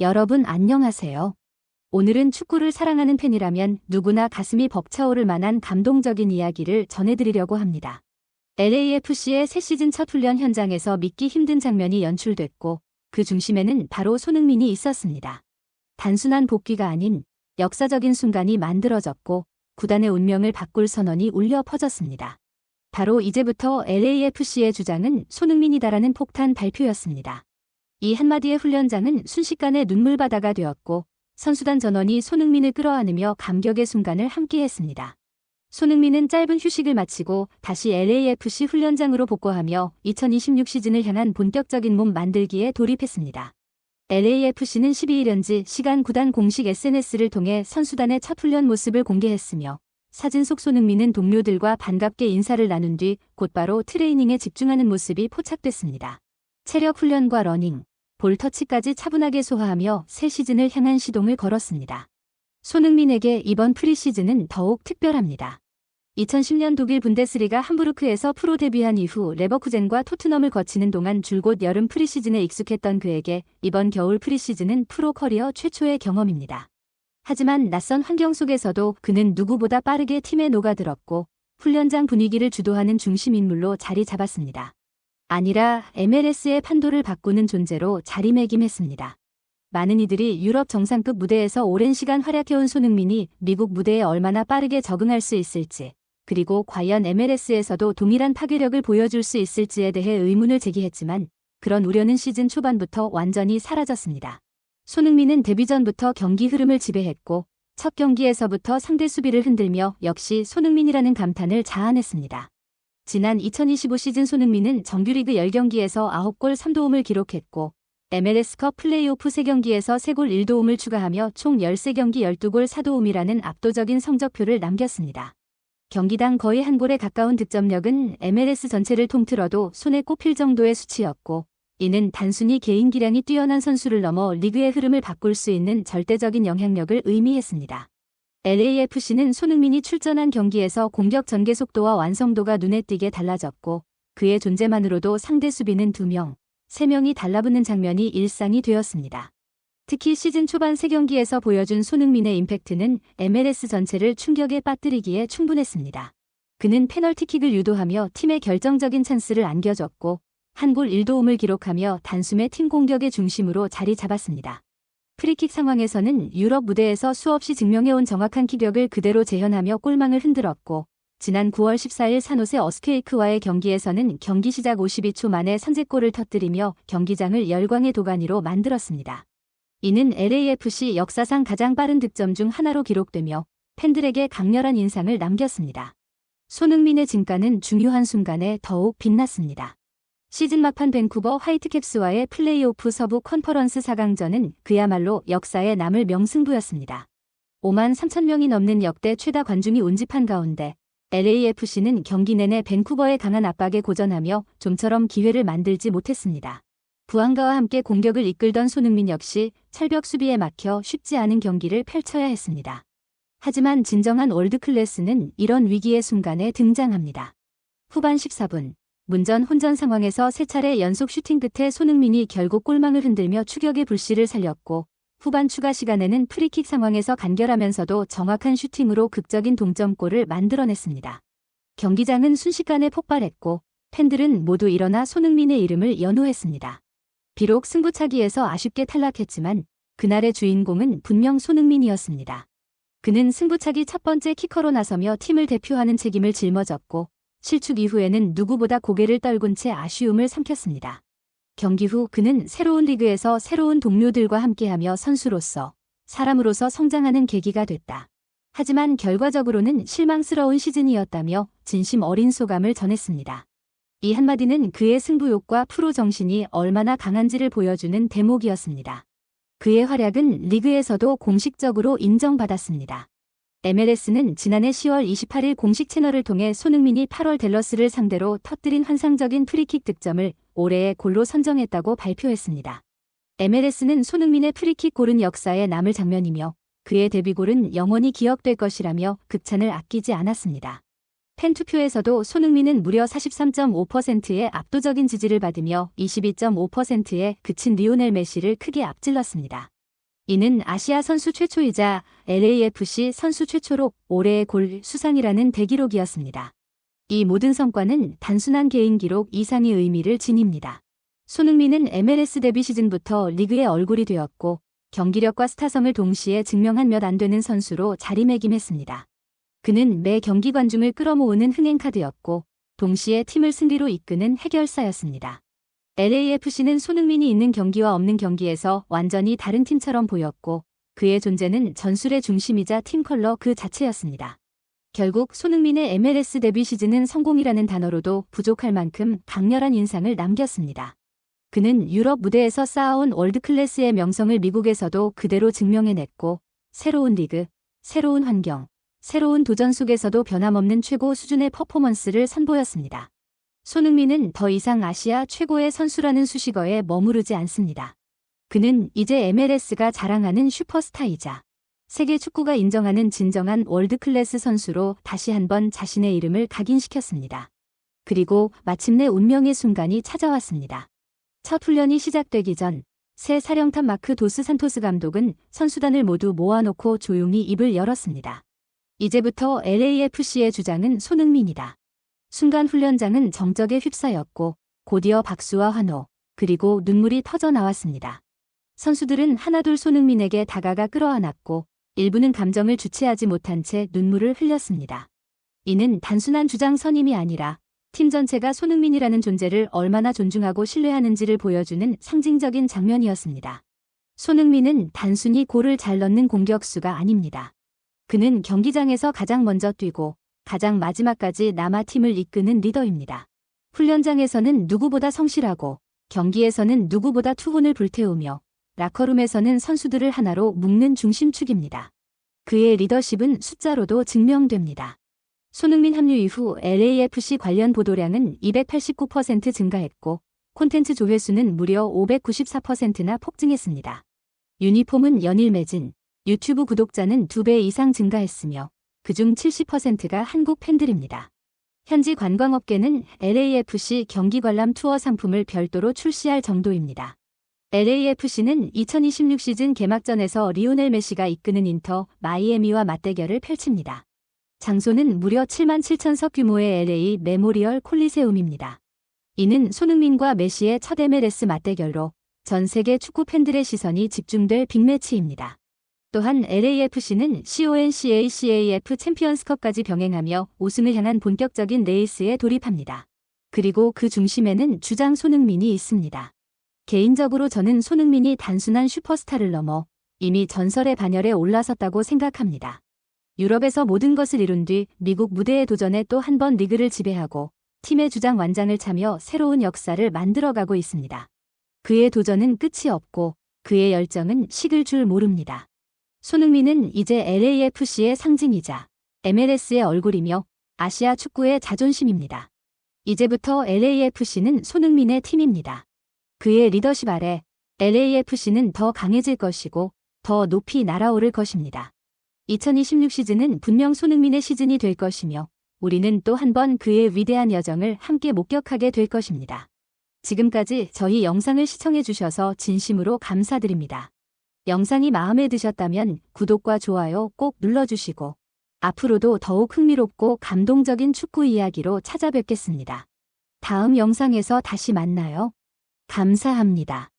여러분 안녕하세요. 오늘은 축구를 사랑하는 팬이라면 누구나 가슴이 벅차오를 만한 감동적인 이야기를 전해드리려고 합니다. LAFC의 새 시즌 첫 훈련 현장에서 믿기 힘든 장면이 연출됐고 그 중심에는 바로 손흥민이 있었습니다. 단순한 복귀가 아닌 역사적인 순간이 만들어졌고 구단의 운명을 바꿀 선언이 울려 퍼졌습니다. 바로 이제부터 LAFC의 주장은 손흥민이다라는 폭탄 발표였습니다. 이 한마디의 훈련장은 순식간에 눈물바다가 되었고 선수단 전원이 손흥민을 끌어안으며 감격의 순간을 함께했습니다. 손흥민은 짧은 휴식을 마치고 다시 LAFC 훈련장으로 복귀하며 2026 시즌을 향한 본격적인 몸 만들기에 돌입했습니다. LAFC는 12일 현지 시간 구단 공식 SNS를 통해 선수단의 첫 훈련 모습을 공개했으며 사진 속 손흥민은 동료들과 반갑게 인사를 나눈 뒤 곧바로 트레이닝에 집중하는 모습이 포착됐습니다. 체력 훈련과 러닝, 볼 터치까지 차분하게 소화하며 새 시즌을 향한 시동을 걸었습니다. 손흥민에게 이번 프리시즌은 더욱 특별합니다. 2010년 독일 분데스리가 함부르크에서 프로 데뷔한 이후 레버쿠젠과 토트넘을 거치는 동안 줄곧 여름 프리시즌에 익숙했던 그에게 이번 겨울 프리시즌은 프로 커리어 최초의 경험입니다. 하지만 낯선 환경 속에서도 그는 누구보다 빠르게 팀에 녹아들었고 훈련장 분위기를 주도하는 중심 인물로 자리 잡았습니다. 아니라 MLS의 판도를 바꾸는 존재로 자리매김했습니다. 많은 이들이 유럽 정상급 무대에서 오랜 시간 활약해온 손흥민이 미국 무대에 얼마나 빠르게 적응할 수 있을지, 그리고 과연 MLS에서도 동일한 파괴력을 보여줄 수 있을지에 대해 의문을 제기했지만 그런 우려는 시즌 초반부터 완전히 사라졌습니다. 손흥민은 데뷔 전부터 경기 흐름을 지배했고 첫 경기에서부터 상대 수비를 흔들며 역시 손흥민이라는 감탄을 자아냈습니다. 지난 2025 시즌 손흥민은 정규리그 10경기에서 9골 3도움을 기록했고 MLS컵 플레이오프 3경기에서 3골 1도움을 추가하며 총 13경기 12골 4도움이라는 압도적인 성적표를 남겼습니다. 경기당 거의 한 골에 가까운 득점력은 MLS 전체를 통틀어도 손에 꼽힐 정도의 수치였고 이는 단순히 개인 기량이 뛰어난 선수를 넘어 리그의 흐름을 바꿀 수 있는 절대적인 영향력을 의미했습니다. LAFC는 손흥민이 출전한 경기에서 공격 전개 속도와 완성도가 눈에 띄게 달라졌고 그의 존재만으로도 상대 수비는 2명, 3명이 달라붙는 장면이 일상이 되었습니다. 특히 시즌 초반 3경기에서 보여준 손흥민의 임팩트는 MLS 전체를 충격에 빠뜨리기에 충분했습니다. 그는 페널티킥을 유도하며 팀에 결정적인 찬스를 안겨줬고 한 골 1도움을 기록하며 단숨에 팀 공격의 중심으로 자리 잡았습니다. 프리킥 상황에서는 유럽 무대에서 수없이 증명해온 정확한 킥력을 그대로 재현하며 골망을 흔들었고 지난 9월 14일 산호세 어스케이크와의 경기에서는 경기 시작 52초 만에 선제골을 터뜨리며 경기장을 열광의 도가니로 만들었습니다. 이는 LAFC 역사상 가장 빠른 득점 중 하나로 기록되며 팬들에게 강렬한 인상을 남겼습니다. 손흥민의 진가는 중요한 순간에 더욱 빛났습니다. 시즌 막판 밴쿠버 화이트캡스와의 플레이오프 서부 컨퍼런스 4강전은 그야말로 역사에 남을 명승부였습니다. 5만 3천 명이 넘는 역대 최다 관중이 운집한 가운데 LAFC는 경기 내내 밴쿠버의 강한 압박에 고전하며 좀처럼 기회를 만들지 못했습니다. 부안가와 함께 공격을 이끌던 손흥민 역시 철벽 수비에 막혀 쉽지 않은 경기를 펼쳐야 했습니다. 하지만 진정한 월드클래스는 이런 위기의 순간에 등장합니다. 후반 14분. 문전 혼전 상황에서 3차례 연속 슈팅 끝에 손흥민이 결국 골망을 흔들며 추격의 불씨를 살렸고 후반 추가 시간에는 프리킥 상황에서 간결하면서도 정확한 슈팅으로 극적인 동점골을 만들어냈습니다. 경기장은 순식간에 폭발했고 팬들은 모두 일어나 손흥민의 이름을 연호했습니다. 비록 승부차기에서 아쉽게 탈락했지만 그날의 주인공은 분명 손흥민이었습니다. 그는 승부차기 첫 번째 키커로 나서며 팀을 대표하는 책임을 짊어졌고 실축 이후에는 누구보다 고개를 떨군 채 아쉬움을 삼켰습니다. 경기 후 그는 새로운 리그에서 새로운 동료들과 함께하며 선수로서, 사람으로서 성장하는 계기가 됐다. 하지만 결과적으로는 실망스러운 시즌이었다며 진심 어린 소감을 전했습니다. 이 한마디는 그의 승부욕과 프로 정신이 얼마나 강한지를 보여주는 대목이었습니다. 그의 활약은 리그에서도 공식적으로 인정받았습니다. MLS는 지난해 10월 28일 공식 채널을 통해 손흥민이 8월 댈러스를 상대로 터뜨린 환상적인 프리킥 득점을 올해의 골로 선정했다고 발표했습니다. MLS는 손흥민의 프리킥 골은 역사에 남을 장면이며 그의 데뷔골은 영원히 기억될 것이라며 극찬을 아끼지 않았습니다. 팬투표에서도 손흥민은 무려 43.5%의 압도적인 지지를 받으며 22.5%에 그친 리오넬 메시를 크게 앞질렀습니다. 이는 아시아 선수 최초이자 LAFC 선수 최초로 올해의 골 수상이라는 대기록이었습니다. 이 모든 성과는 단순한 개인 기록 이상의 의미를 지닙니다. 손흥민은 MLS 데뷔 시즌부터 리그의 얼굴이 되었고 경기력과 스타성을 동시에 증명한 몇 안 되는 선수로 자리매김했습니다. 그는 매 경기 관중을 끌어모으는 흥행카드였고 동시에 팀을 승리로 이끄는 해결사였습니다. LAFC는 손흥민이 있는 경기와 없는 경기에서 완전히 다른 팀처럼 보였고 그의 존재는 전술의 중심이자 팀 컬러 그 자체였습니다. 결국 손흥민의 MLS 데뷔 시즌은 성공이라는 단어로도 부족할 만큼 강렬한 인상을 남겼습니다. 그는 유럽 무대에서 쌓아온 월드클래스의 명성을 미국에서도 그대로 증명해냈고 새로운 리그, 새로운 환경, 새로운 도전 속에서도 변함없는 최고 수준의 퍼포먼스를 선보였습니다. 손흥민은 더 이상 아시아 최고의 선수라는 수식어에 머무르지 않습니다. 그는 이제 MLS가 자랑하는 슈퍼스타이자 세계 축구가 인정하는 진정한 월드클래스 선수로 다시 한번 자신의 이름을 각인시켰습니다. 그리고 마침내 운명의 순간이 찾아왔습니다. 첫 훈련이 시작되기 전 새 사령탑 마크 도스 산토스 감독은 선수단을 모두 모아놓고 조용히 입을 열었습니다. 이제부터 LAFC의 주장은 손흥민이다. 순간 훈련장은 정적에 휩싸였고 곧이어 박수와 환호, 그리고 눈물이 터져 나왔습니다. 선수들은 하나둘 손흥민에게 다가가 끌어안았고 일부는 감정을 주체하지 못한 채 눈물을 흘렸습니다. 이는 단순한 주장 선임이 아니라 팀 전체가 손흥민이라는 존재를 얼마나 존중하고 신뢰하는지를 보여주는 상징적인 장면이었습니다. 손흥민은 단순히 골을 잘 넣는 공격수가 아닙니다. 그는 경기장에서 가장 먼저 뛰고 가장 마지막까지 남아 팀을 이끄는 리더입니다. 훈련장에서는 누구보다 성실하고 경기에서는 누구보다 투혼을 불태우며 라커룸에서는 선수들을 하나로 묶는 중심축입니다. 그의 리더십은 숫자로도 증명됩니다. 손흥민 합류 이후 LAFC 관련 보도량은 289% 증가했고 콘텐츠 조회수는 무려 594%나 폭증했습니다. 유니폼은 연일 매진, 유튜브 구독자는 2배 이상 증가했으며 그중 70%가 한국 팬들입니다. 현지 관광업계는 LAFC 경기 관람 투어 상품을 별도로 출시할 정도입니다. LAFC는 2026 시즌 개막전에서 리오넬 메시가 이끄는 인터 마이애미와 맞대결을 펼칩니다. 장소는 무려 7만 7천석 규모의 LA 메모리얼 콜리세움입니다. 이는 손흥민과 메시의 첫 MLS 맞대결로 전 세계 축구 팬들의 시선이 집중될 빅매치입니다. 또한 LAFC는 CONCACAF 챔피언스컵까지 병행하며 우승을 향한 본격적인 레이스에 돌입합니다. 그리고 그 중심에는 주장 손흥민이 있습니다. 개인적으로 저는 손흥민이 단순한 슈퍼스타를 넘어 이미 전설의 반열에 올라섰다고 생각합니다. 유럽에서 모든 것을 이룬 뒤 미국 무대에 도전해 또 한 번 리그를 지배하고 팀의 주장 완장을 차며 새로운 역사를 만들어가고 있습니다. 그의 도전은 끝이 없고 그의 열정은 식을 줄 모릅니다. 손흥민은 이제 LAFC의 상징이자 MLS의 얼굴이며 아시아 축구의 자존심입니다. 이제부터 LAFC는 손흥민의 팀입니다. 그의 리더십 아래 LAFC는 더 강해질 것이고 더 높이 날아오를 것입니다. 2026 시즌은 분명 손흥민의 시즌이 될 것이며 우리는 또 한 번 그의 위대한 여정을 함께 목격하게 될 것입니다. 지금까지 저희 영상을 시청해 주셔서 진심으로 감사드립니다. 영상이 마음에 드셨다면 구독과 좋아요 꼭 눌러주시고 앞으로도 더욱 흥미롭고 감동적인 축구 이야기로 찾아뵙겠습니다. 다음 영상에서 다시 만나요. 감사합니다.